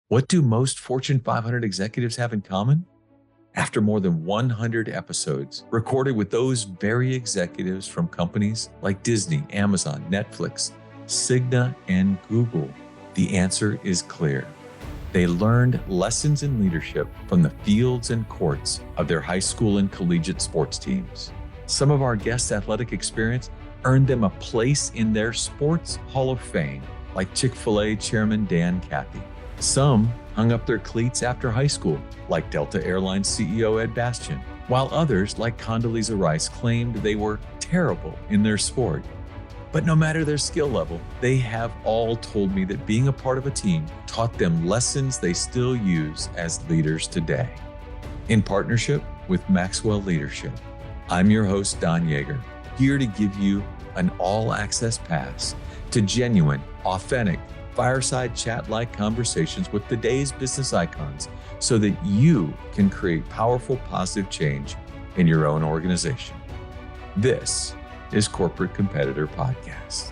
What do most Fortune 500 executives have in common? After more than 100 episodes recorded with those very executives from companies like Disney, Amazon, Netflix, Cigna, and Google, the answer is clear. They learned lessons in leadership from the fields and courts of their high school and collegiate sports teams. Some of our guests' athletic experience earned them a place in their sports Hall of Fame, like Chick-fil-A Chairman Dan Cathy. Some hung up their cleats after high school, like Delta Airlines CEO Ed Bastian, while others, like Condoleezza Rice, claimed they were terrible in their sport. But no matter their skill level, they have all told me that being a part of a team taught them lessons they still use as leaders today. In partnership with Maxwell Leadership, I'm your host, Don Yeager, here to give you an all-access pass to genuine, authentic, fireside chat-like conversations with today's business icons so that you can create powerful, positive change in your own organization. This is Corporate Competitor Podcast.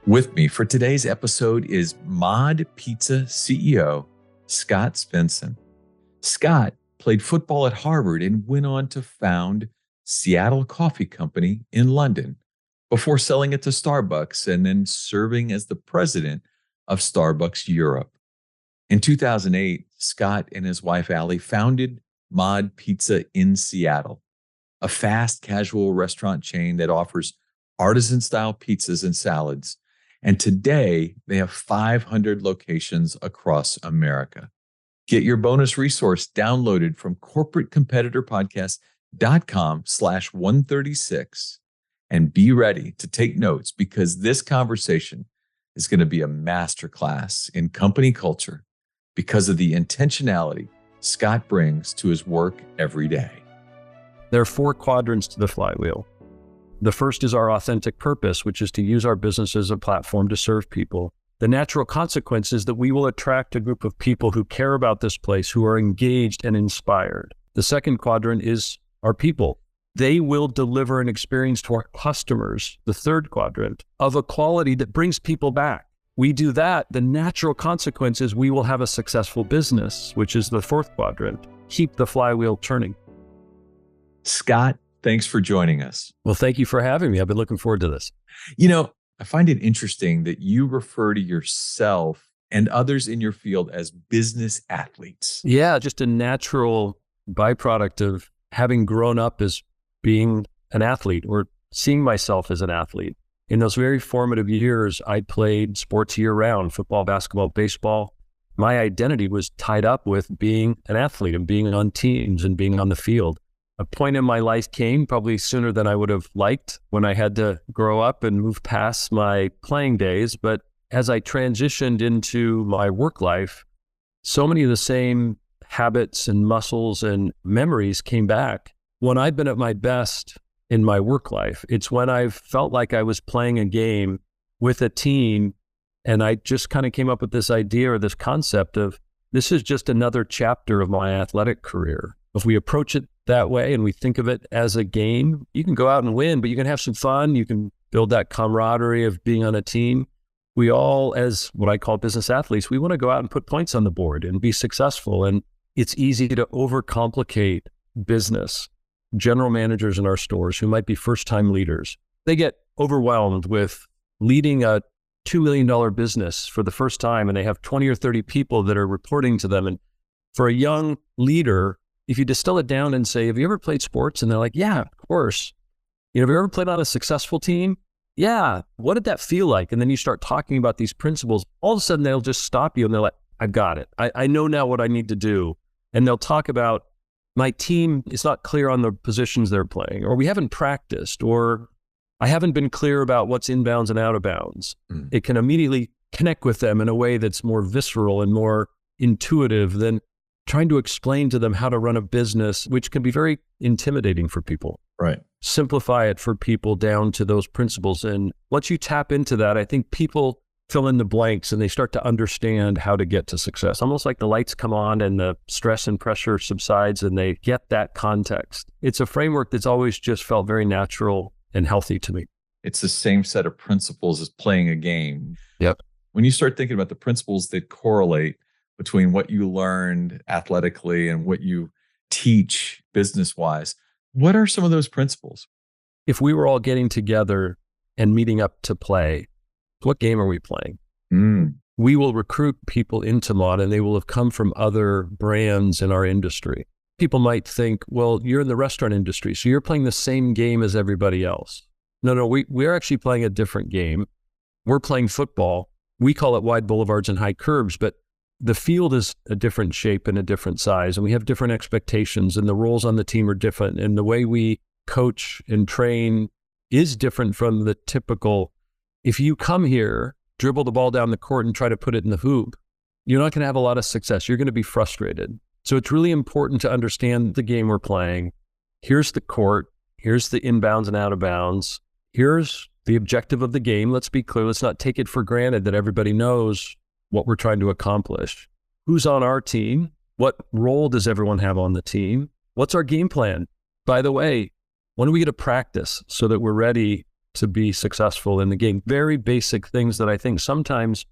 With me for today's episode is Mod Pizza CEO, Scott Svensson. Scott played football at Harvard and went on to found Seattle Coffee Company in London, before selling it to Starbucks and then serving as the president of Starbucks Europe. In 2008, Scott and his wife, Allie, founded Mod Pizza in Seattle, a fast casual restaurant chain that offers artisan-style pizzas and salads. And today, they have 500 locations across America. Get your bonus resource downloaded from corporatecompetitorpodcast.com/136. And be ready to take notes because this conversation is going to be a masterclass in company culture because of the intentionality Scott brings to his work every day. There are 4 quadrants to the flywheel. The first is our authentic purpose, which is to use our business as a platform to serve people. The natural consequence is that we will attract a group of people who care about this place, who are engaged and inspired. The second quadrant is our people. They will deliver an experience to our customers, the third quadrant, of a quality that brings people back. We do that, the natural consequence is we will have a successful business, which is the fourth quadrant. Keep the flywheel turning. Scott, thanks for joining us. Well, thank you for having me. I've been looking forward to this. I find it interesting that you refer to yourself and others in your field as business athletes. Yeah, just a natural byproduct of having grown up as being an athlete or seeing myself as an athlete. In those very formative years, I played sports year-round, football, basketball, baseball. My identity was tied up with being an athlete and being on teams and being on the field. A point in my life came probably sooner than I would have liked when I had to grow up and move past my playing days. But as I transitioned into my work life, so many of the same habits and muscles and memories came back. When I've been at my best in my work life, it's when I've felt like I was playing a game with a team, and I just kind of came up with this idea or this concept of this is just another chapter of my athletic career. If we approach it that way and we think of it as a game, you can go out and win, but you can have some fun. You can build that camaraderie of being on a team. We all, as what I call business athletes, we want to go out and put points on the board and be successful. And it's easy to overcomplicate business. General managers in our stores who might be first-time leaders, they get overwhelmed with leading a $2 million business for the first time, and they have 20 or 30 people that are reporting to them. And for a young leader, if you distill it down and say, have you ever played sports? And they're like, yeah, of course. Have you ever played on a successful team? Yeah. What did that feel like? And then you start talking about these principles. All of a sudden, they'll just stop you and they're like, I've got it. I know now what I need to do. And they'll talk about, my team is not clear on the positions they're playing, or we haven't practiced, or I haven't been clear about what's inbounds and out of bounds. It can immediately connect with them in a way that's more visceral and more intuitive than trying to explain to them how to run a business, which can be very intimidating for people. Right. Simplify it for people down to those principles. And once you tap into that, I think people fill in the blanks and they start to understand how to get to success. Almost like the lights come on and the stress and pressure subsides and they get that context. It's a framework that's always just felt very natural and healthy to me. It's the same set of principles as playing a game. Yep. When you start thinking about the principles that correlate between what you learned athletically and what you teach business wise, what are some of those principles? If we were all getting together and meeting up to play, what game are we playing? Mm. We will recruit people into Mod, and they will have come from other brands in our industry. People might think, well, you're in the restaurant industry, so you're playing the same game as everybody else. No, we're actually playing a different game. We're playing football. We call it wide boulevards and high curves, but the field is a different shape and a different size, and we have different expectations, and the roles on the team are different, and the way we coach and train is different from the typical. If you come here, dribble the ball down the court and try to put it in the hoop, you're not going to have a lot of success. You're going to be frustrated. So it's really important to understand the game we're playing. Here's the court. Here's the inbounds and out of bounds. Here's the objective of the game. Let's be clear. Let's not take it for granted that everybody knows what we're trying to accomplish. Who's on our team? What role does everyone have on the team? What's our game plan? By the way, when do we get to practice so that we're ready to be successful in the game? Very basic things that I think sometimes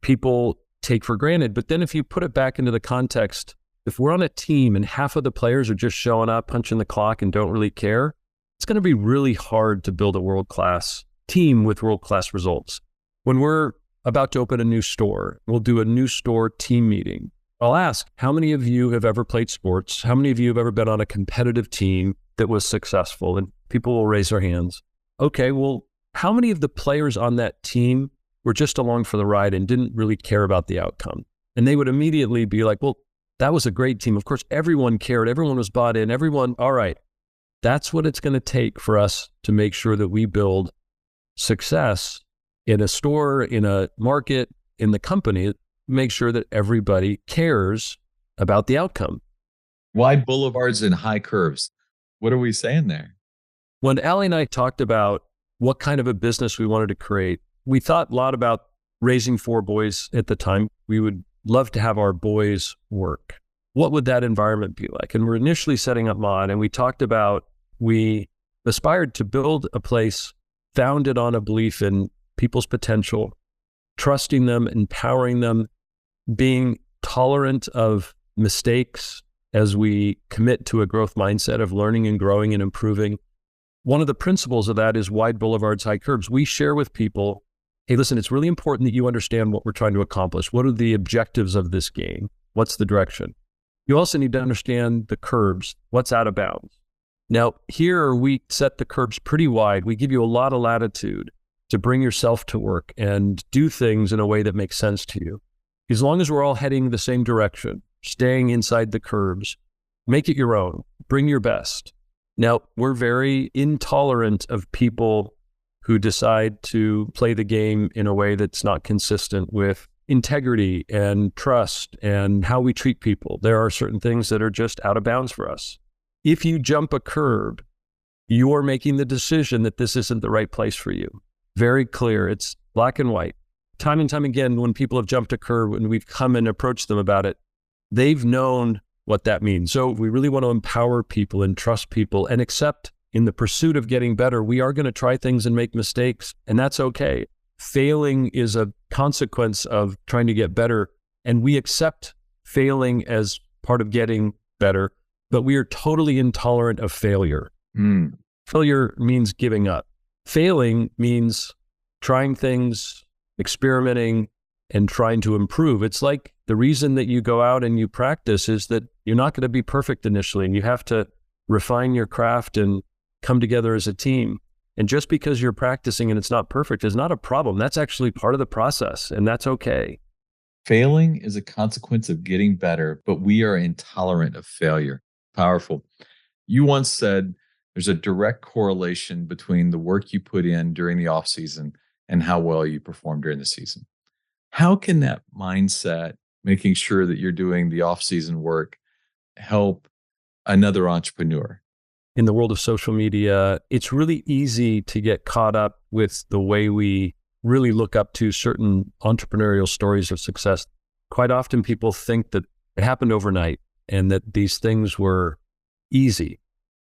people take for granted. But then if you put it back into the context, if we're on a team and half of the players are just showing up, punching the clock and don't really care, it's going to be really hard to build a world-class team with world-class results. When we're about to open a new store, we'll do a new store team meeting. I'll ask, how many of you have ever played sports? How many of you have ever been on a competitive team that was successful? And people will raise their hands. Okay, well, how many of the players on that team were just along for the ride and didn't really care about the outcome? And they would immediately be like, well, that was a great team. Of course, everyone cared. Everyone was bought in. All right. That's what it's going to take for us to make sure that we build success in a store, in a market, in the company, make sure that everybody cares about the outcome. Wide boulevards and high curves. What are we saying there? When Allie and I talked about what kind of a business we wanted to create, we thought a lot about raising 4 boys at the time. We would love to have our boys work. What would that environment be like? And we're initially setting up Mod, and we talked about, we aspired to build a place founded on a belief in people's potential, trusting them, empowering them, being tolerant of mistakes as we commit to a growth mindset of learning and growing and improving. One of the principles of that is wide boulevards, high curves. We share with people, hey, listen, it's really important that you understand what we're trying to accomplish. What are the objectives of this game? What's the direction? You also need to understand the curbs. What's out of bounds? Now, here we set the curbs pretty wide. We give you a lot of latitude to bring yourself to work and do things in a way that makes sense to you. As long as we're all heading the same direction, staying inside the curbs, make it your own, bring your best. Now, we're very intolerant of people who decide to play the game in a way that's not consistent with integrity and trust and how we treat people. There are certain things that are just out of bounds for us. If you jump a curb, you're making the decision that this isn't the right place for you. Very clear. It's black and white. Time and time again, when people have jumped a curb and we've come and approached them about it, they've known what that means. So we really want to empower people and trust people and accept in the pursuit of getting better, we are going to try things and make mistakes, and that's okay. Failing is a consequence of trying to get better, and we accept failing as part of getting better, but we are totally intolerant of failure. Failure means giving up. Failing means trying things, experimenting, and trying to improve. It's like the reason that you go out and you practice is that you're not going to be perfect initially, and you have to refine your craft and come together as a team. And just because you're practicing and it's not perfect is not a problem. That's actually part of the process, and that's okay. Failing is a consequence of getting better, but we are intolerant of failure. Powerful. You once said there's a direct correlation between the work you put in during the off season and how well you perform during the season. How can that mindset, making sure that you're doing the off season work, help another entrepreneur? In the world of social media, it's really easy to get caught up with the way we really look up to certain entrepreneurial stories of success. Quite often people think that it happened overnight and that these things were easy.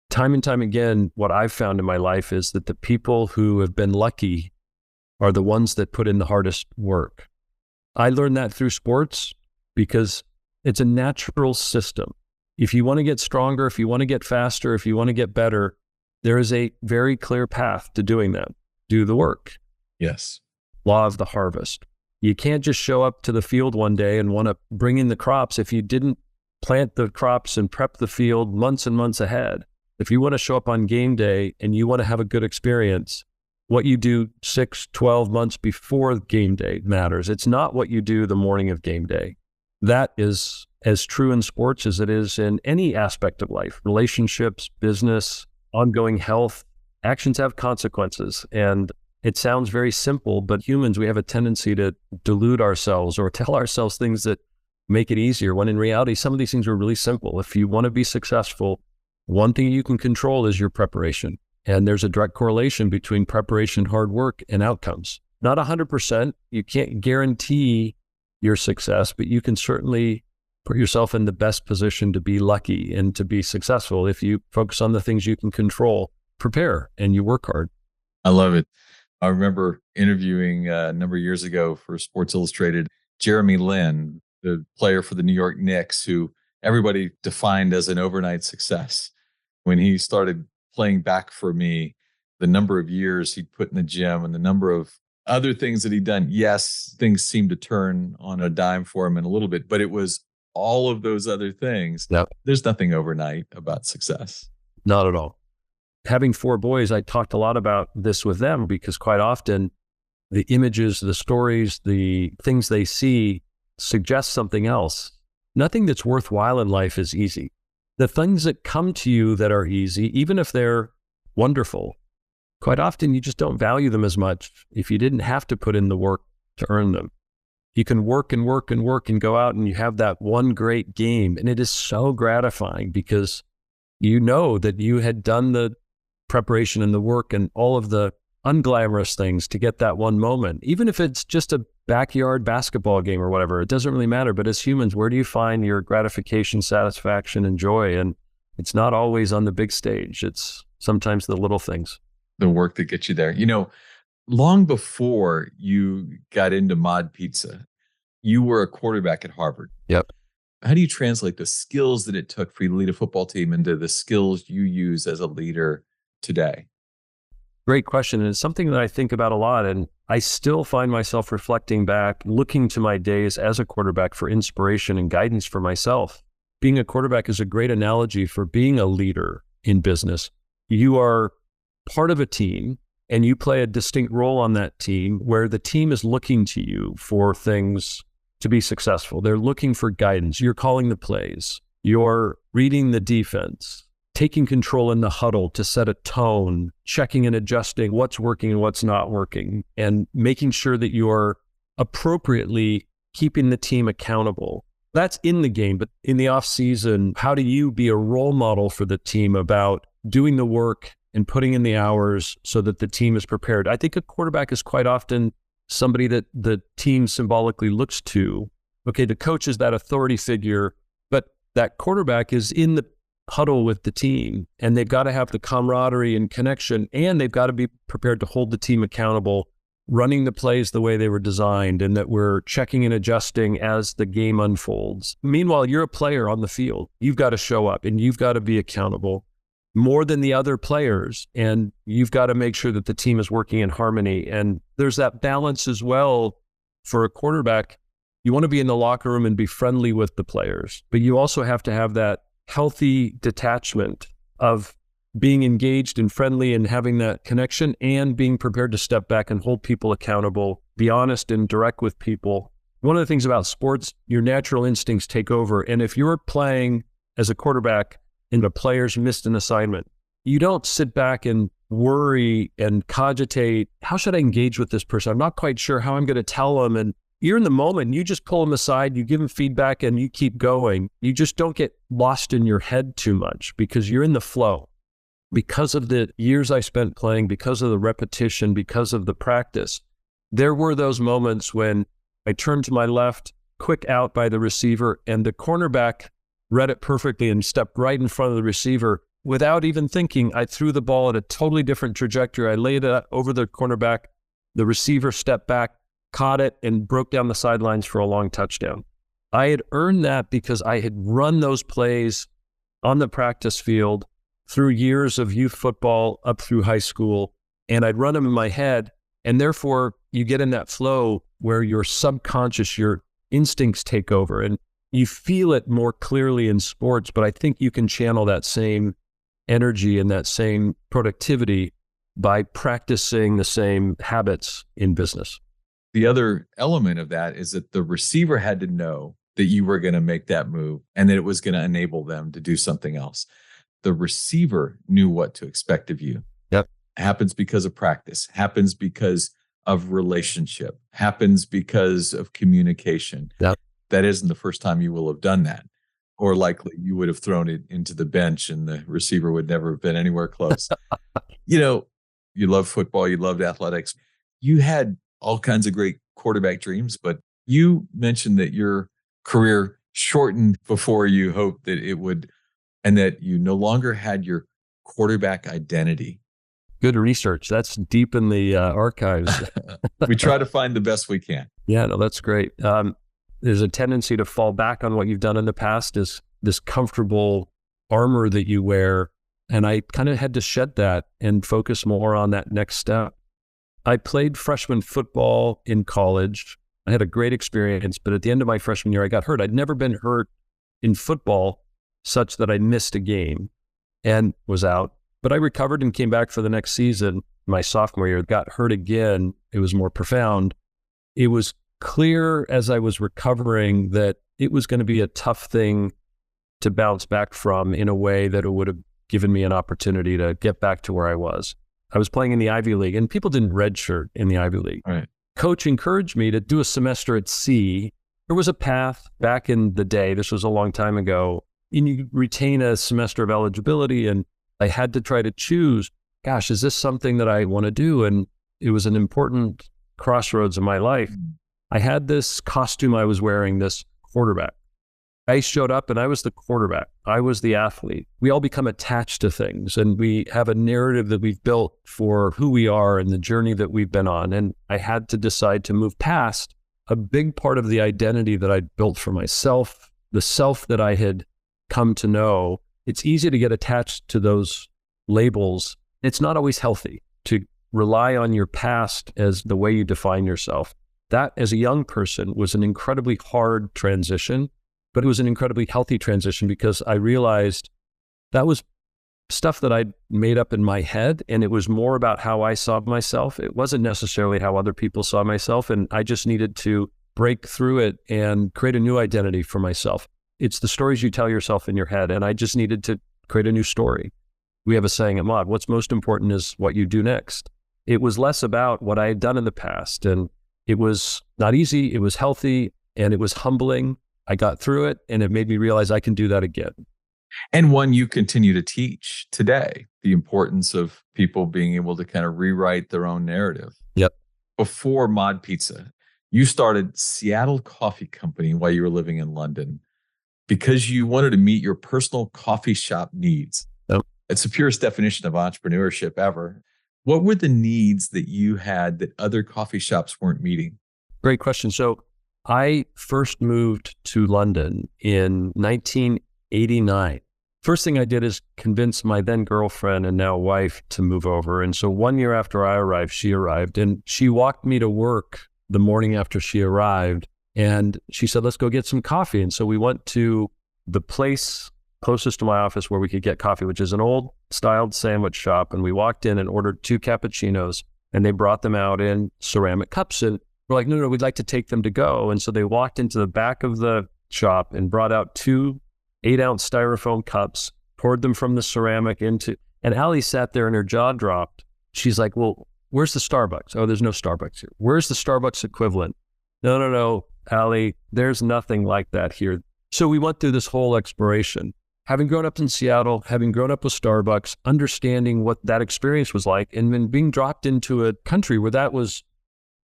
Time and time again, what I've found in my life is that the people who have been lucky are the ones that put in the hardest work. I learned that through sports because it's a natural system. If you want to get stronger, if you want to get faster, if you want to get better, there is a very clear path to doing that. Do the work. Yes. Law of the harvest. You can't just show up to the field one day and want to bring in the crops if you didn't plant the crops and prep the field months and months ahead. If you want to show up on game day and you want to have a good experience, what you do 6, 12 months before game day matters. It's not what you do the morning of game day. That is as true in sports as it is in any aspect of life, relationships, business, ongoing health. Actions have consequences. And it sounds very simple, but humans, we have a tendency to delude ourselves or tell ourselves things that make it easier, when in reality, some of these things are really simple. If you want to be successful, one thing you can control is your preparation. And there's a direct correlation between preparation, hard work, and outcomes. Not 100%. You can't guarantee your success, but you can certainly put yourself in the best position to be lucky and to be successful if you focus on the things you can control, prepare, and you work hard. I love it. I remember interviewing a number of years ago for Sports Illustrated, Jeremy Lin, the player for the New York Knicks, who everybody defined as an overnight success. When he started playing back for me, the number of years he'd put in the gym and the number of other things that he'd done, yes, things seemed to turn on a dime for him in a little bit, but it was all of those other things. Yep. There's nothing overnight about success. Not at all. Having 4 boys, I talked a lot about this with them because quite often the images, the stories, the things they see suggest something else. Nothing that's worthwhile in life is easy. The things that come to you that are easy, even if they're wonderful, quite often you just don't value them as much if you didn't have to put in the work to earn them. You can work and work and work and go out and you have that one great game. And it is so gratifying because you know that you had done the preparation and the work and all of the unglamorous things to get that one moment. Even if it's just a backyard basketball game or whatever, it doesn't really matter. But as humans, where do you find your gratification, satisfaction, and joy? And it's not always on the big stage. It's sometimes the little things. The work that gets you there. You know, long before you got into mod pizza, you were a quarterback at Harvard. Yep. How do you translate the skills that it took for you to lead a football team into the skills you use as a leader today? Great question. And it's something that I think about a lot. And I still find myself reflecting back, looking to my days as a quarterback for inspiration and guidance for myself. Being a quarterback is a great analogy for being a leader in business. You are part of a team and you play a distinct role on that team where the team is looking to you for things to be successful. They're looking for guidance. You're calling the plays. You're reading the defense, taking control in the huddle to set a tone, checking and adjusting what's working and what's not working, and making sure that you're appropriately keeping the team accountable. That's in the game, but in the off season, how do you be a role model for the team about doing the work and putting in the hours so that the team is prepared? I think a quarterback is quite often somebody that the team symbolically looks to. Okay, the coach is that authority figure, but that quarterback is in the huddle with the team, and they've got to have the camaraderie and connection, and they've got to be prepared to hold the team accountable, running the plays the way they were designed, and that we're checking and adjusting as the game unfolds. Meanwhile, you're a player on the field. You've got to show up, and you've got to be accountable more than the other players, and you've got to make sure that the team is working in harmony. And there's that balance as well for a quarterback. You want to be in the locker room and be friendly with the players, but you also have to have that healthy detachment of being engaged and friendly and having that connection and being prepared to step back and hold people accountable, be honest and direct with people. One of the things about sports, your natural instincts take over. And if you're playing as a quarterback and the players missed an assignment, you don't sit back and worry and cogitate, how should I engage with this person? I'm not quite sure how I'm going to tell them. And you're in the moment, you just pull them aside, you give them feedback, and you keep going. You just don't get lost in your head too much because you're in the flow. Because of the years I spent playing, because of the repetition, because of the practice, there were those moments when I turned to my left, quick out by the receiver, and the cornerback read it perfectly and stepped right in front of the receiver. Without even thinking, I threw the ball at a totally different trajectory. I laid it over the cornerback. The receiver stepped back, caught it and broke down the sidelines for a long touchdown. I had earned that because I had run those plays on the practice field through years of youth football up through high school, and I'd run them in my head, and therefore you get in that flow where your subconscious, your instincts take over, and you feel it more clearly in sports, but I think you can channel that same energy and that same productivity by practicing the same habits in business. The other element of that is that the receiver had to know that you were going to make that move and that it was going to enable them to do something else. The receiver knew what to expect of you. Yep. Happens because of practice, happens because of relationship, happens because of communication. Yep. That isn't the first time you will have done that. Or likely you would have thrown it into the bench and the receiver would never have been anywhere close. You love football, you loved athletics. You had all kinds of great quarterback dreams, but you mentioned that your career shortened before you hoped that it would, and that you no longer had your quarterback identity. Good research. That's deep in the archives. We try to find the best we can. Yeah, no, that's great. There's a tendency to fall back on what you've done in the past, is this comfortable armor that you wear. And I kind of had to shed that and focus more on that next step. I played freshman football in college. I had a great experience, but at the end of my freshman year, I got hurt. I'd never been hurt in football such that I missed a game and was out. But I recovered and came back for the next season. My sophomore year, got hurt again. It was more profound. It was clear as I was recovering that it was going to be a tough thing to bounce back from in a way that it would have given me an opportunity to get back to where I was. I was playing in the Ivy League, and people didn't redshirt in the Ivy League. Right. Coach encouraged me to do a semester at sea. There was a path back in the day, this was a long time ago, and you retain a semester of eligibility, and I had to try to choose, gosh, is this something that I want to do? And it was an important crossroads in my life. I had this costume I was wearing, this quarterback. I showed up and I was the quarterback. I was the athlete. We all become attached to things, and we have a narrative that we've built for who we are and the journey that we've been on. And I had to decide to move past a big part of the identity that I'd built for myself, the self that I had come to know. It's easy to get attached to those labels. It's not always healthy to rely on your past as the way you define yourself. That, as a young person, was an incredibly hard transition, but it was an incredibly healthy transition because I realized that was stuff that I'd made up in my head, and it was more about how I saw myself. It wasn't necessarily how other people saw myself, and I just needed to break through it and create a new identity for myself. It's the stories you tell yourself in your head, and I just needed to create a new story. We have a saying at Mod, what's most important is what you do next. It was less about what I had done in the past, and it was not easy, it was healthy, and it was humbling. I got through it, and it made me realize I can do that again. And one you continue to teach today, the importance of people being able to kind of rewrite their own narrative. Yep. Before Mod Pizza, you started Seattle Coffee Company while you were living in London because you wanted to meet your personal coffee shop needs. Yep. It's the purest definition of entrepreneurship ever. What were the needs that you had that other coffee shops weren't meeting? Great question. So I first moved to London in 1989. First thing I did is convince my then girlfriend and now wife to move over. And so 1 year after I arrived, she arrived, and she walked me to work the morning after she arrived. And she said, let's go get some coffee. And so we went to the place closest to my office where we could get coffee, which is an old styled sandwich shop. And we walked in and ordered 2 cappuccinos, and they brought them out in ceramic cups. And we're like, no, we'd like to take them to go. And so they walked into the back of the shop and brought out 2 8-ounce styrofoam cups, poured them from the ceramic into, and Allie sat there and her jaw dropped. She's like, well, where's the Starbucks? Oh, there's no Starbucks here. Where's the Starbucks equivalent? No, Allie, there's nothing like that here. So we went through this whole exploration. Having grown up in Seattle, having grown up with Starbucks, understanding what that experience was like, and then being dropped into a country where that was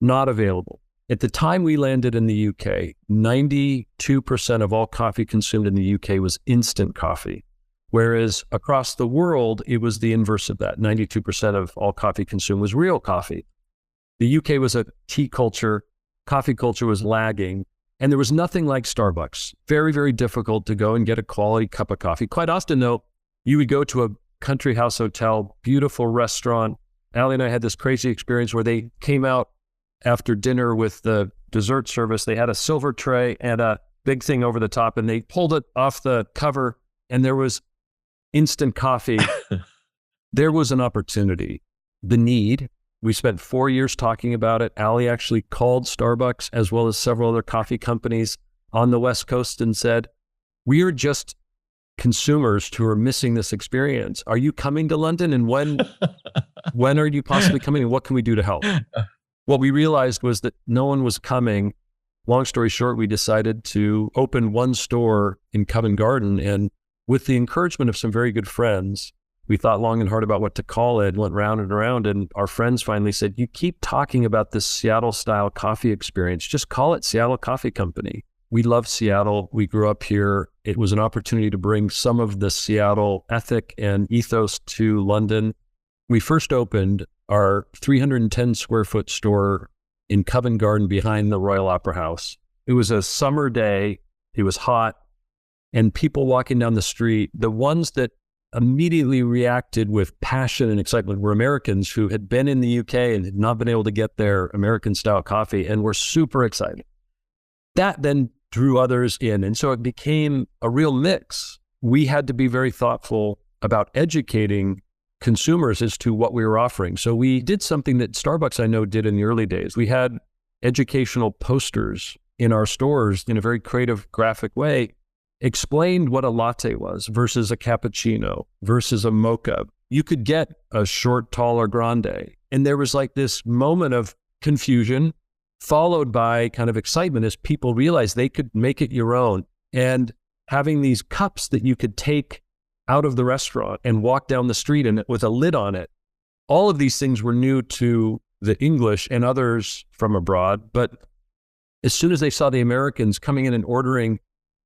not available. At the time we landed in the UK, 92% of all coffee consumed in the UK was instant coffee, whereas across the world, it was the inverse of that. 92% of all coffee consumed was real coffee. The UK was a tea culture. coffee culture was lagging. And there was nothing like Starbucks. Very, very difficult to go and get a quality cup of coffee. Quite often, though, you would go to a country house hotel, beautiful restaurant. Allie and I had this crazy experience where they came out after dinner with the dessert service. They had a silver tray and a big thing over the top, and they pulled it off the cover, and there was instant coffee. There was an opportunity, the need. We spent 4 years talking about it. Allie actually called Starbucks as well as several other coffee companies on the West Coast and said, we are just consumers who are missing this experience. Are you coming to London? And when are you possibly coming? And what can we do to help? What we realized was that no one was coming. Long story short, we decided to open one store in Covent Garden. And with the encouragement of some very good friends, we thought long and hard about what to call it, went round and around, and our friends finally said, you keep talking about this Seattle-style coffee experience. Just call it Seattle Coffee Company. We love Seattle. We grew up here. It was an opportunity to bring some of the Seattle ethic and ethos to London. We first opened our 310 square foot store in Covent Garden behind the Royal Opera House. It was a summer day. It was hot. And people walking down the street, the ones that immediately reacted with passion and excitement were Americans who had been in the UK and had not been able to get their American style coffee and were super excited. That then drew others in. And so it became a real mix. We had to be very thoughtful about educating consumers as to what we were offering. So we did something that Starbucks, I know, did in the early days. We had educational posters in our stores in a very creative, graphic way, explained what a latte was versus a cappuccino versus a mocha. You could get a short, tall, or grande. And there was like this moment of confusion followed by kind of excitement as people realized they could make it your own. And having these cups that you could take out of the restaurant and walk down the street and with a lid on it. All of these things were new to the English and others from abroad. But as soon as they saw the Americans coming in and ordering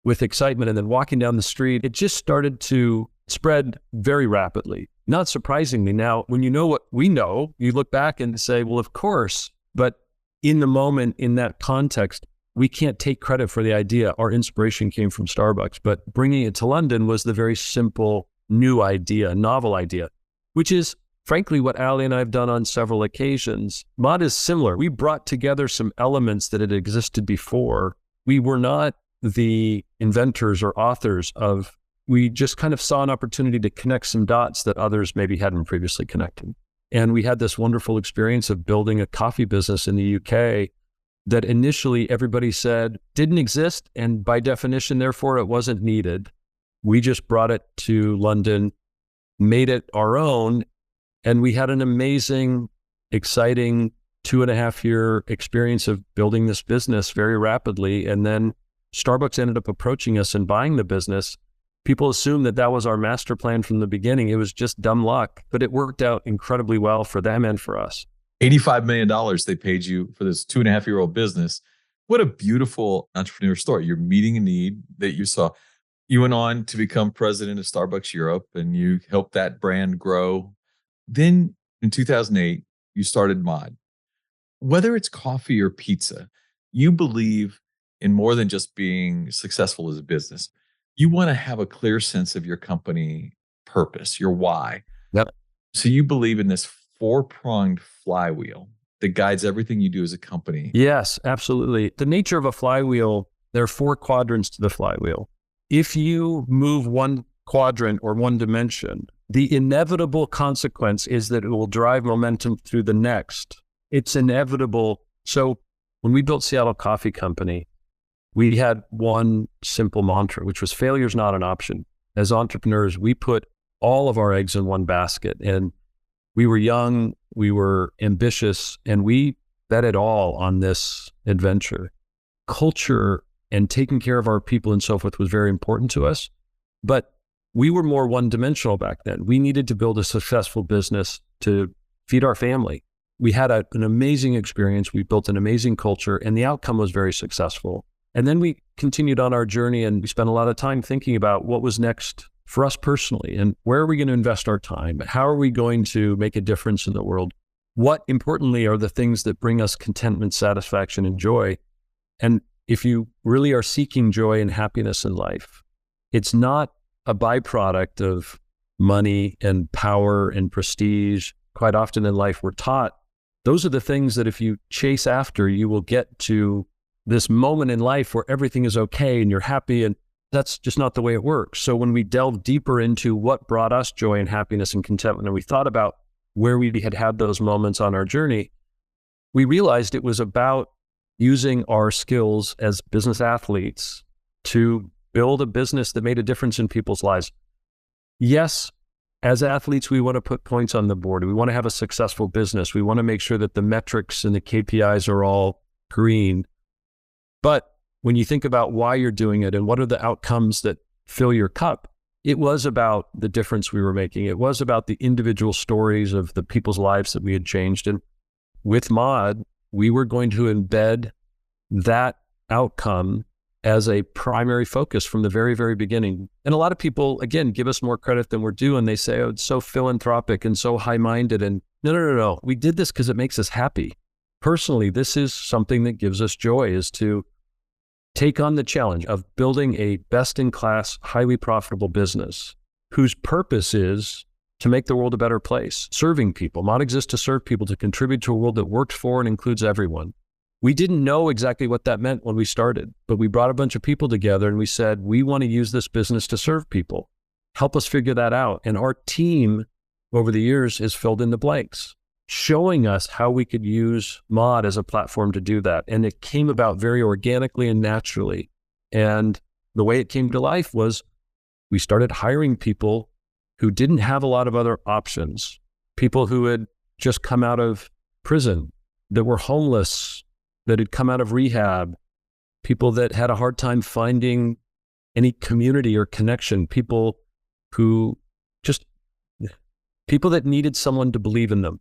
with excitement and then walking down the street, it just started to spread very rapidly. Not surprisingly, now, when you know what we know, you look back and say, well, of course, but in the moment, in that context, we can't take credit for the idea. Our inspiration came from Starbucks, but bringing it to London was the very simple, new idea, novel idea, which is frankly what Allie and I have done on several occasions. Mod is similar. We brought together some elements that had existed before. We were not the inventors or authors of, we just kind of saw an opportunity to connect some dots that others maybe hadn't previously connected. And we had this wonderful experience of building a coffee business in the UK that initially everybody said didn't exist, and by definition, therefore, it wasn't needed. We just brought it to London, made it our own, and we had an amazing, exciting 2.5-year experience of building this business very rapidly. And then Starbucks ended up approaching us and buying the business. People assumed that that was our master plan from the beginning. It was just dumb luck, but it worked out incredibly well for them and for us. $85 million they paid you for this 2.5-year-old business. What a beautiful entrepreneur story. You're meeting a need that you saw. You went on to become president of Starbucks Europe, and you helped that brand grow. Then in 2008, you started Mod. Whether it's coffee or pizza, you believe in more than just being successful as a business. You want to have a clear sense of your company purpose, your why. Yep. So you believe in this 4-pronged flywheel that guides everything you do as a company. Yes, absolutely. The nature of a flywheel, there are 4 quadrants to the flywheel. If you move one quadrant or one dimension, the inevitable consequence is that it will drive momentum through the next. It's inevitable. So when we built Seattle Coffee Company, we had one simple mantra, which was failure is not an option. As entrepreneurs, we put all of our eggs in one basket, and we were young, we were ambitious, and we bet it all on this adventure. Culture and taking care of our people and so forth was very important to us, but we were more one-dimensional back then. We needed to build a successful business to feed our family. We had an amazing experience. We built an amazing culture, and the outcome was very successful. And then we continued on our journey, and we spent a lot of time thinking about what was next for us personally, and where are we going to invest our time? How are we going to make a difference in the world? what importantly are the things that bring us contentment, satisfaction, and joy. And if you really are seeking joy and happiness in life, it's not a byproduct of money and power and prestige. Quite often in life, we're taught those are the things that if you chase after, you will get to this moment in life where everything is okay and you're happy, and that's just not the way it works. So when we delve deeper into what brought us joy and happiness and contentment, and we thought about where we had had those moments on our journey, we realized it was about using our skills as business athletes to build a business that made a difference in people's lives. Yes, as athletes, we want to put points on the board. We want to have a successful business. We want to make sure that the metrics and the KPIs are all green. But when you think about why you're doing it and what are the outcomes that fill your cup, it was about the difference we were making. It was about the individual stories of the people's lives that we had changed. And with Mod, we were going to embed that outcome as a primary focus from the very, very beginning. And a lot of people, again, give us more credit than we're due, and they say, oh, it's so philanthropic and so high-minded. And no. We did this because it makes us happy. Personally, this is something that gives us joy, is to take on the challenge of building a best-in-class, highly profitable business whose purpose is to make the world a better place, serving people. Mod exists to serve people, to contribute to a world that works for and includes everyone. We didn't know exactly what that meant when we started, but we brought a bunch of people together and we said, we want to use this business to serve people. Help us figure that out. And our team over the years has filled in the blanks, showing us how we could use Mod as a platform to do that. And it came about very organically and naturally. And the way it came to life was we started hiring people who didn't have a lot of other options, people who had just come out of prison, that were homeless, that had come out of rehab, people that had a hard time finding any community or connection, people that needed someone to believe in them.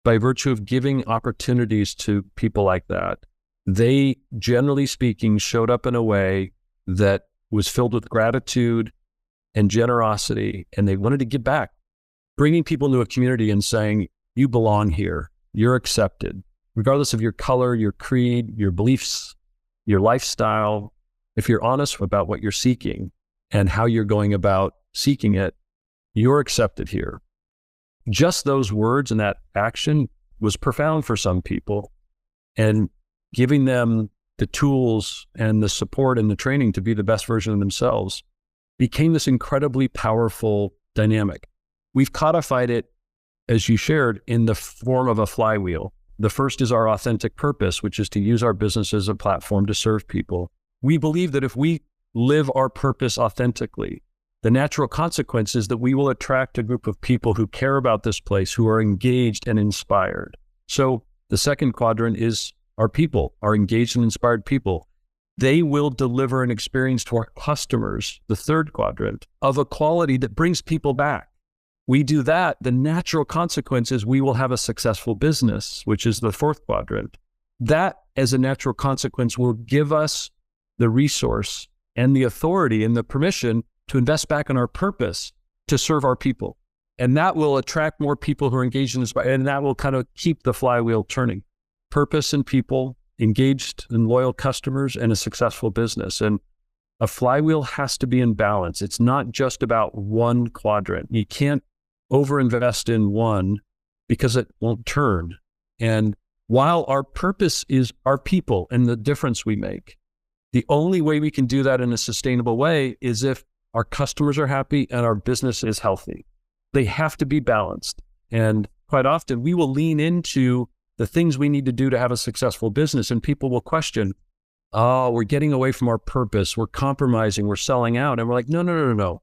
By virtue of giving opportunities to people like that, they, generally speaking, showed up in a way that was filled with gratitude and generosity, and they wanted to give back, bringing people into a community and saying, you belong here, you're accepted, regardless of your color, your creed, your beliefs, your lifestyle. If you're honest about what you're seeking and how you're going about seeking it, you're accepted here. Just those words and that action was profound for some people, and giving them the tools and the support and the training to be the best version of themselves became this incredibly powerful dynamic. We've codified it, as you shared, in the form of a flywheel. The first is our authentic purpose, which is to use our business as a platform to serve people. We believe that if we live our purpose authentically, the natural consequence is that we will attract a group of people who care about this place, who are engaged and inspired. So the second quadrant is our people, our engaged and inspired people. They will deliver an experience to our customers, the third quadrant, of a quality that brings people back. We do that, the natural consequence is we will have a successful business, which is the fourth quadrant. That, as a natural consequence, will give us the resource and the authority and the permission to invest back in our purpose to serve our people. And that will attract more people who are engaged and inspired, and that will kind of keep the flywheel turning. Purpose and people, engaged and loyal customers, and a successful business. And a flywheel has to be in balance. It's not just about one quadrant. You can't overinvest in one because it won't turn. And while our purpose is our people and the difference we make, the only way we can do that in a sustainable way is if our customers are happy and our business is healthy. They have to be balanced. And quite often we will lean into the things we need to do to have a successful business, and people will question, oh, we're getting away from our purpose, we're compromising, we're selling out. And we're like, no.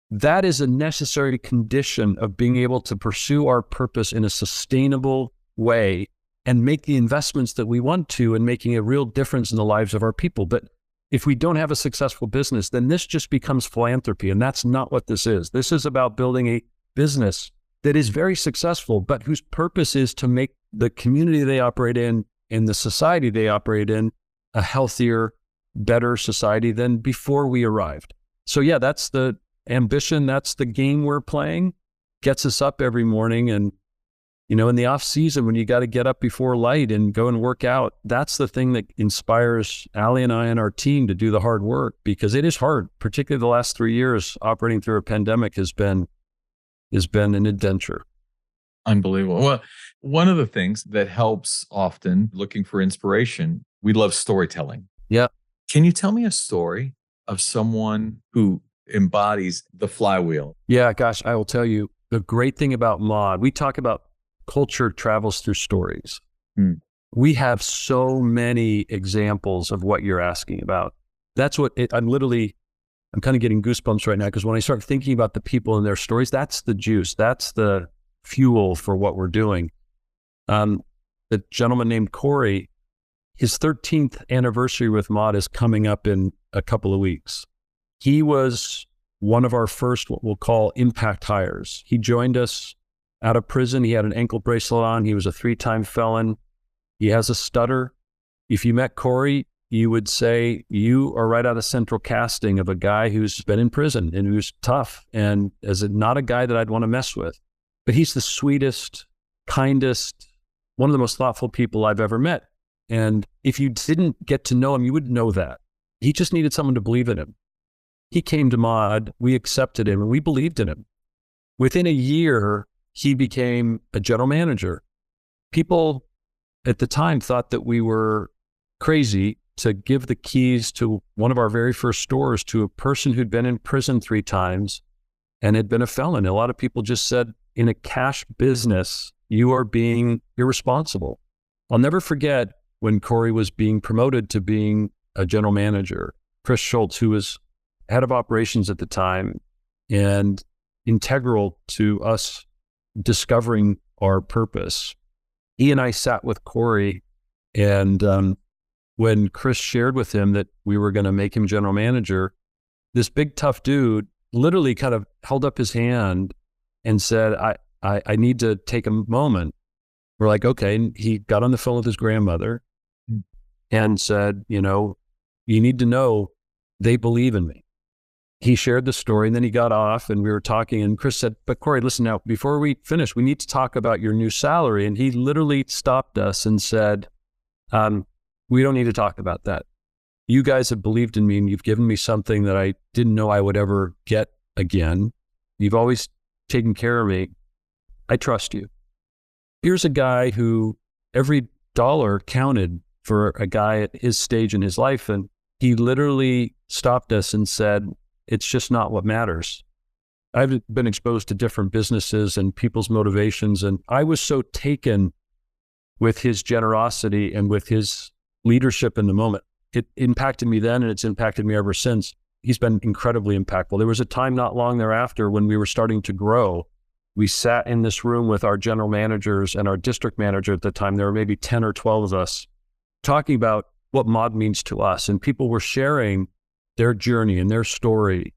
That is a necessary condition of being able to pursue our purpose in a sustainable way and make the investments that we want to and making a real difference in the lives of our people. But if we don't have a successful business, then this just becomes philanthropy. And that's not what this is. This is about building a business that is very successful, but whose purpose is to make the community they operate in and the society they operate in a healthier, better society than before we arrived. So yeah, that's the ambition. That's the game we're playing. Gets us up every morning. And In the off season when you got to get up before light and go and work out, that's the thing that inspires Allie and I and our team to do the hard work, because it is hard. Particularly the last 3 years operating through a pandemic has been an adventure. Unbelievable. Well, one of the things that helps often looking for inspiration, we love storytelling. Yeah. Can you tell me a story of someone who embodies the flywheel? Yeah, gosh, I will tell you the great thing about Mod, we talk about culture travels through stories. Hmm. We have so many examples of what you're asking about. That's what I'm kind of getting goosebumps right now, because when I start thinking about the people and their stories, that's the juice. That's the fuel for what we're doing. The gentleman named Corey, his 13th anniversary with Mod is coming up in a couple of weeks. He was one of our first, what we'll call impact hires. He joined us out of prison. He had an ankle bracelet on. He was a 3-time felon. He has a stutter. If you met Corey, you would say you are right out of central casting of a guy who's been in prison and who's tough, and is not a guy that I'd want to mess with. But he's the sweetest, kindest, one of the most thoughtful people I've ever met. And if you didn't get to know him, you would know that. He just needed someone to believe in him. He came to Mod, we accepted him, and we believed in him. Within a year, he became a general manager. People at the time thought that we were crazy to give the keys to one of our very first stores to a person who'd been in prison 3 times and had been a felon. A lot of people just said, in a cash business, you are being irresponsible. I'll never forget when Corey was being promoted to being a general manager. Chris Schultz, who was head of operations at the time and integral to us discovering our purpose, he and I sat with Corey, and when Chris shared with him that we were going to make him general manager, this big tough dude literally kind of held up his hand and said, I need to take a moment. We're like, okay. And he got on the phone with his grandmother and said, you need to know they believe in me. He shared the story, and then he got off and we were talking, and Chris said, but Corey, listen now, before we finish, we need to talk about your new salary. And he literally stopped us and said, we don't need to talk about that. You guys have believed in me, and you've given me something that I didn't know I would ever get again. You've always taken care of me. I trust you. Here's a guy who every dollar counted for a guy at his stage in his life. And he literally stopped us and said, it's just not what matters. I've been exposed to different businesses and people's motivations, and I was so taken with his generosity and with his leadership in the moment. It impacted me then, and it's impacted me ever since. He's been incredibly impactful. There was a time not long thereafter when we were starting to grow. We sat in this room with our general managers and our district manager at the time. There were maybe 10 or 12 of us talking about what Mod means to us, and people were sharing their journey and their story.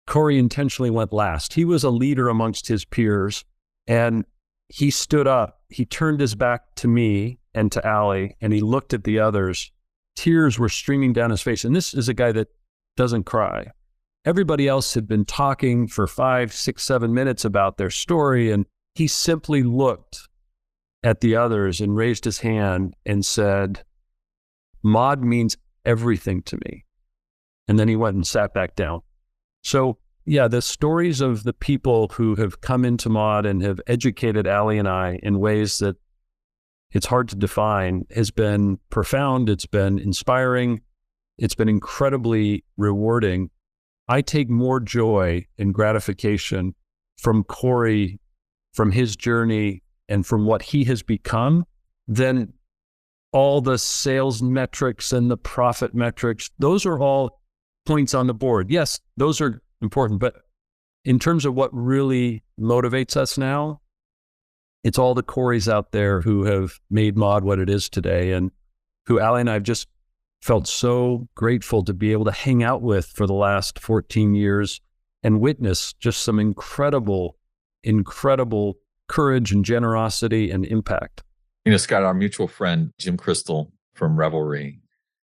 Corey intentionally went last. He was a leader amongst his peers, and he stood up. He turned his back to me and to Allie, and he looked at the others. Tears were streaming down his face. And this is a guy that doesn't cry. Everybody else had been talking for 5, 6, 7 minutes about their story, and he simply looked at the others and raised his hand and said, Mod means everything to me. And then he went and sat back down. So yeah, the stories of the people who have come into Mod and have educated Allie and I in ways that it's hard to define has been profound. It's been inspiring. It's been incredibly rewarding. I take more joy and gratification from Corey, from his journey, and from what he has become than all the sales metrics and the profit metrics. Those are all points on the board. Yes, those are important, but in terms of what really motivates us now, it's all the Coreys out there who have made Mod what it is today, and who Allie and I have just felt so grateful to be able to hang out with for the last 14 years and witness just some incredible, incredible courage and generosity and impact. Scott, our mutual friend, Jim Crystal from Revelry,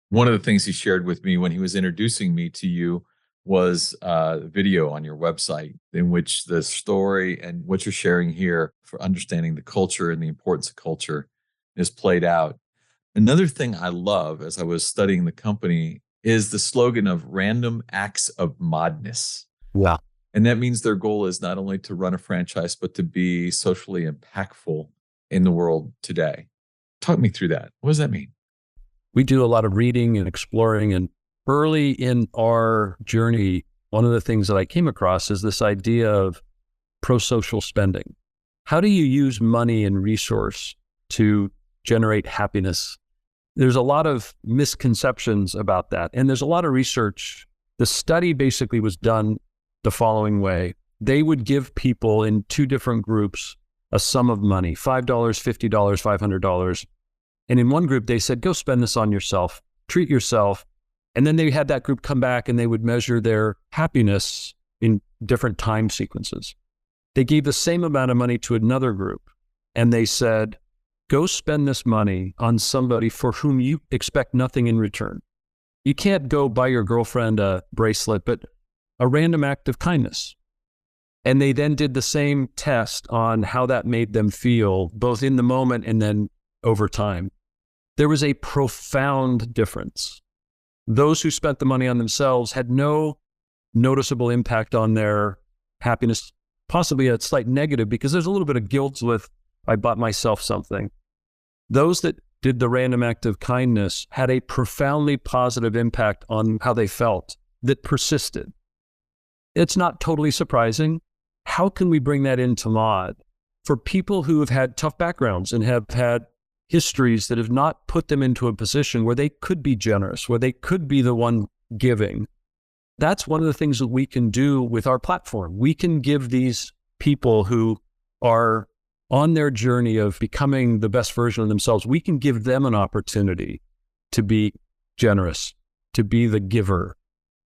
one of the things he shared with me when he was introducing me to you was a video on your website in which the story and what you're sharing here for understanding the culture and the importance of culture is played out. Another thing I love as I was studying the company is the slogan of random acts of modness. Wow. And that means their goal is not only to run a franchise, but to be socially impactful in the world today. Talk me through that. What does that mean? We do a lot of reading and exploring, and early in our journey, one of the things that I came across is this idea of pro-social spending. How do you use money and resource to generate happiness? There's a lot of misconceptions about that, and there's a lot of research. The study basically was done the following way. They would give people in two different groups a sum of money, $5, $50, $500. And in one group, they said, go spend this on yourself, treat yourself. And then they had that group come back and they would measure their happiness in different time sequences. They gave the same amount of money to another group and they said, go spend this money on somebody for whom you expect nothing in return. You can't go buy your girlfriend a bracelet, but a random act of kindness. And they then did the same test on how that made them feel, both in the moment and then over time. There was a profound difference. Those who spent the money on themselves had no noticeable impact on their happiness, possibly a slight negative, because there's a little bit of guilt with, I bought myself something. Those that did the random act of kindness had a profoundly positive impact on how they felt that persisted. It's not totally surprising. How can we bring that into mod for people who have had tough backgrounds and have had histories that have not put them into a position where they could be generous, where they could be the one giving? That's one of the things that we can do with our platform. We can give these people who are on their journey of becoming the best version of themselves, we can give them an opportunity to be generous, to be the giver.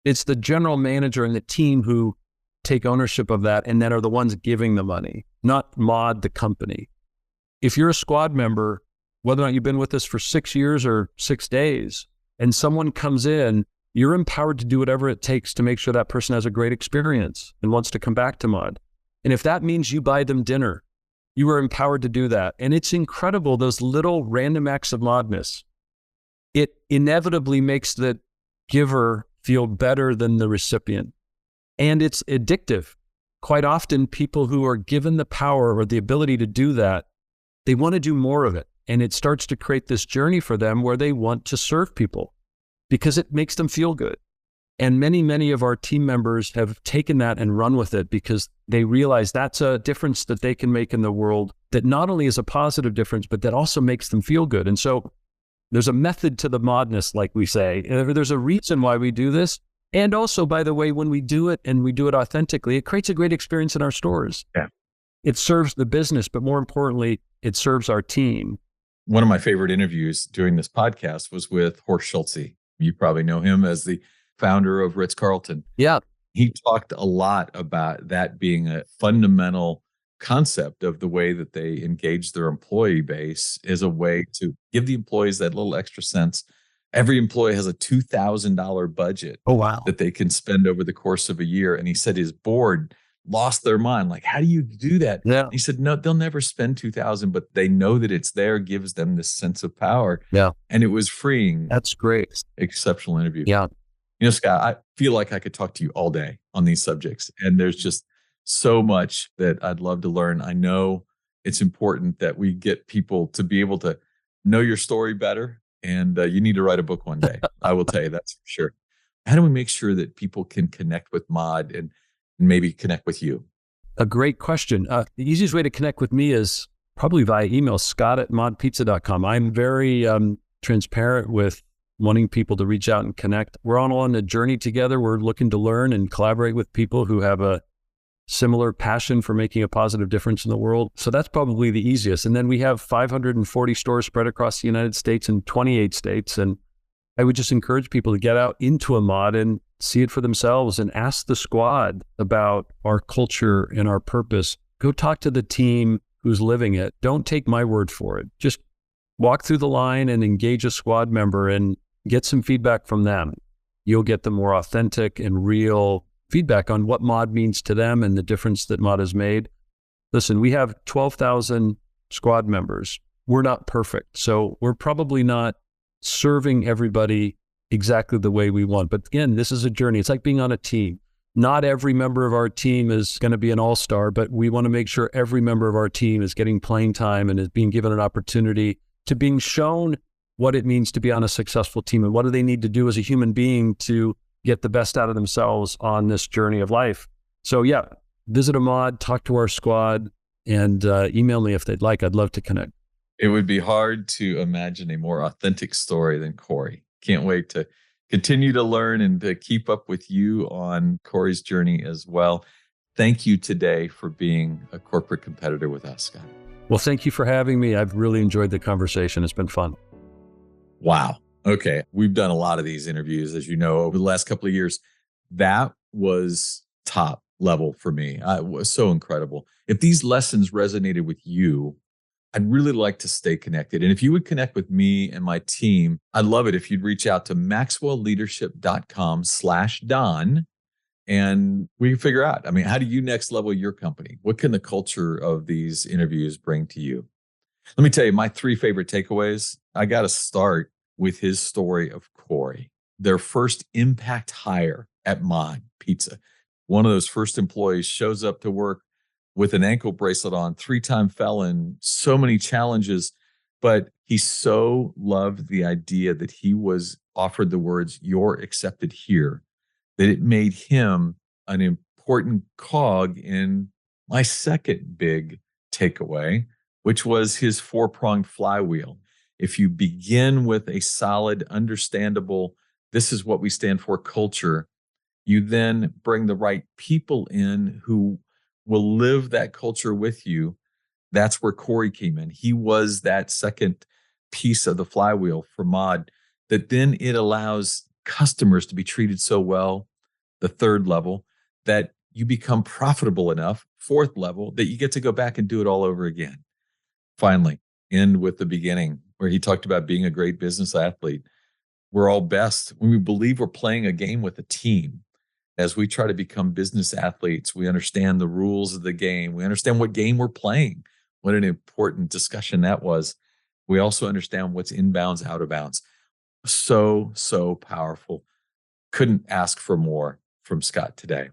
It's the general manager and the team who take ownership of that and then are the ones giving the money, not mod the company. If you're a squad member, whether or not you've been with us for 6 years or 6 days, and someone comes in, you're empowered to do whatever it takes to make sure that person has a great experience and wants to come back to mod. And if that means you buy them dinner, you are empowered to do that. And it's incredible, those little random acts of modness. It inevitably makes the giver feel better than the recipient. And it's addictive. Quite often, people who are given the power or the ability to do that, they want to do more of it. And it starts to create this journey for them where they want to serve people because it makes them feel good. And many, many of our team members have taken that and run with it because they realize that's a difference that they can make in the world that not only is a positive difference, but that also makes them feel good. And so there's a method to the modness, like we say. There's a reason why we do this. And also, by the way, when we do it and we do it authentically, it creates a great experience in our stores. Yeah. It serves the business, but more importantly, it serves our team. One of my favorite interviews during this podcast was with Horst Schulze. You probably know him as the founder of Ritz-Carlton. Yeah. He talked a lot about that being a fundamental concept of the way that they engage their employee base as a way to give the employees that little extra sense. Every employee has a $2,000 budget that they can spend over the course of a year. And he said his board lost their mind. Like, how do you do that? Yeah. He said, no, they'll never spend $2,000, but they know that it's there, gives them this sense of power. Yeah. And it was freeing. That's great. Exceptional interview. Yeah. You know, Scott, I feel like I could talk to you all day on these subjects. And there's just so much that I'd love to learn. I know it's important that we get people to be able to know your story better. And you need to write a book one day. I will tell you, that's for sure. How do we make sure that people can connect with Mod and maybe connect with you? A great question. The easiest way to connect with me is probably via email, scott@modpizza.com. I'm very transparent with wanting people to reach out and connect. We're all on a journey together. We're looking to learn and collaborate with people who have a similar passion for making a positive difference in the world. So that's probably the easiest. And then we have 540 stores spread across the United States and 28 states. And I would just encourage people to get out into a mod and see it for themselves and ask the squad about our culture and our purpose. Go talk to the team who's living it. Don't take my word for it. Just walk through the line and engage a squad member and get some feedback from them. you'll get the more authentic and real feedback on what mod means to them and the difference that mod has made. Listen, we have 12,000 squad members. We're not perfect. So we're probably not serving everybody exactly the way we want. But again, this is a journey. It's like being on a team. Not every member of our team is going to be an all-star, but we want to make sure every member of our team is getting playing time and is being given an opportunity to being shown what it means to be on a successful team and what do they need to do as a human being to get the best out of themselves on this journey of life. So yeah, visit a mod, talk to our squad, and email me if they'd like. I'd love to connect. It would be hard to imagine a more authentic story than Corey. Can't wait to continue to learn and to keep up with you on Corey's journey as well. Thank you today for being a corporate competitor with us, Scott. Well, thank you for having me. I've really enjoyed the conversation. It's been fun. Wow. Okay. We've done a lot of these interviews, as you know, over the last couple of years. That was top level for me. It was so incredible. If these lessons resonated with you, I'd really like to stay connected. And if you would connect with me and my team, I'd love it if you'd reach out to maxwellleadership.com/Don and we can figure out, how do you next level your company? What can the culture of these interviews bring to you? Let me tell you my 3 favorite takeaways. I got to start with his story of Corey, their first impact hire at Mod Pizza. One of those first employees shows up to work with an ankle bracelet on, 3-time felon, so many challenges, but he so loved the idea that he was offered the words, "You're accepted here," that it made him an important cog in my second big takeaway, which was his 4-pronged flywheel. If you begin with a solid, understandable, this is what we stand for culture, you then bring the right people in who will live that culture with you. That's where Corey came in. He was that second piece of the flywheel for Mod that then it allows customers to be treated so well, the 3rd level, that you become profitable enough, 4th level, that you get to go back and do it all over again. Finally, end with the beginning where he talked about being a great business athlete. We're all best when we believe we're playing a game with a team. As we try to become business athletes, we understand the rules of the game. We understand what game we're playing. What an important discussion that was. We also understand what's inbounds, out of bounds. So powerful. Couldn't ask for more from Scott today.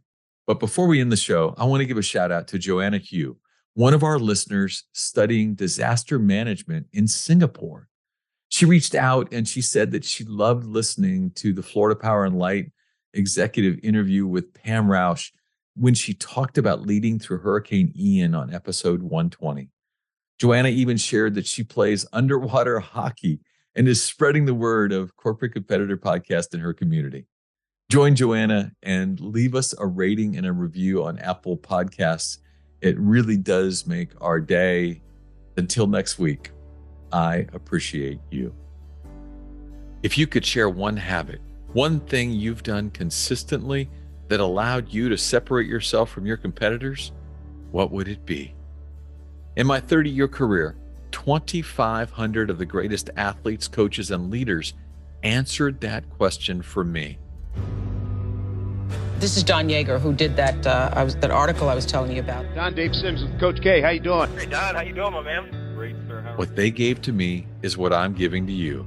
But before we end the show, I want to give a shout out to Joanna Hugh, one of our listeners studying disaster management in Singapore. She reached out and she said that she loved listening to the Florida Power and Light executive interview with Pam Rausch when she talked about leading through Hurricane Ian on episode 120. Joanna even shared that she plays underwater hockey and is spreading the word of Corporate Competitor Podcast in her community. Join Joanna and leave us a rating and a review on Apple Podcasts. It really does make our day. Until next week, I appreciate you. If you could share one habit, one thing you've done consistently that allowed you to separate yourself from your competitors, what would it be? In my 30-year career, 2,500 of the greatest athletes, coaches, and leaders answered that question for me. This is Don Yeager, who did that article I was telling you about. Don, Dave Sims with Coach K. How you doing? Hey, Don. How you doing, my man? Great, sir. What they gave to me is what I'm giving to you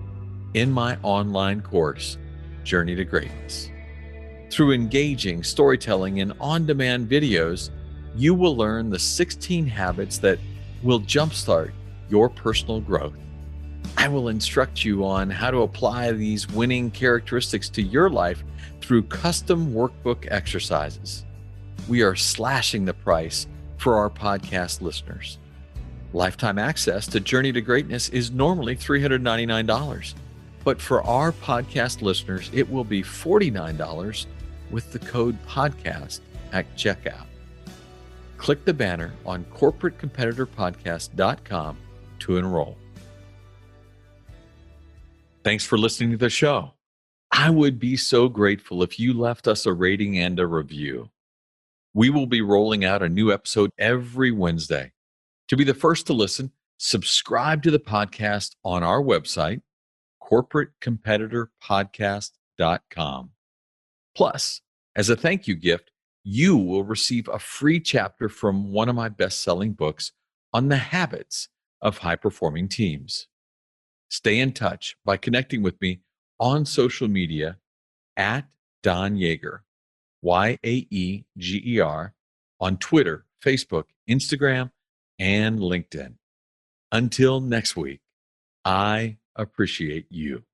in my online course, Journey to Greatness. Through engaging storytelling and on-demand videos, you will learn the 16 habits that will jumpstart your personal growth. I will instruct you on how to apply these winning characteristics to your life through custom workbook exercises. We are slashing the price for our podcast listeners. Lifetime access to Journey to Greatness is normally $399. But for our podcast listeners, it will be $49 with the code podcast at checkout. Click the banner on corporatecompetitorpodcast.com to enroll. Thanks for listening to the show. I would be so grateful if you left us a rating and a review. We will be rolling out a new episode every Wednesday. To be the first to listen, subscribe to the podcast on our website, corporatecompetitorpodcast.com. Plus, as a thank you gift, you will receive a free chapter from one of my best-selling books on the habits of high-performing teams. Stay in touch by connecting with me on social media at Don Yeager, Yaeger, on Twitter, Facebook, Instagram, and LinkedIn. Until next week, I appreciate you.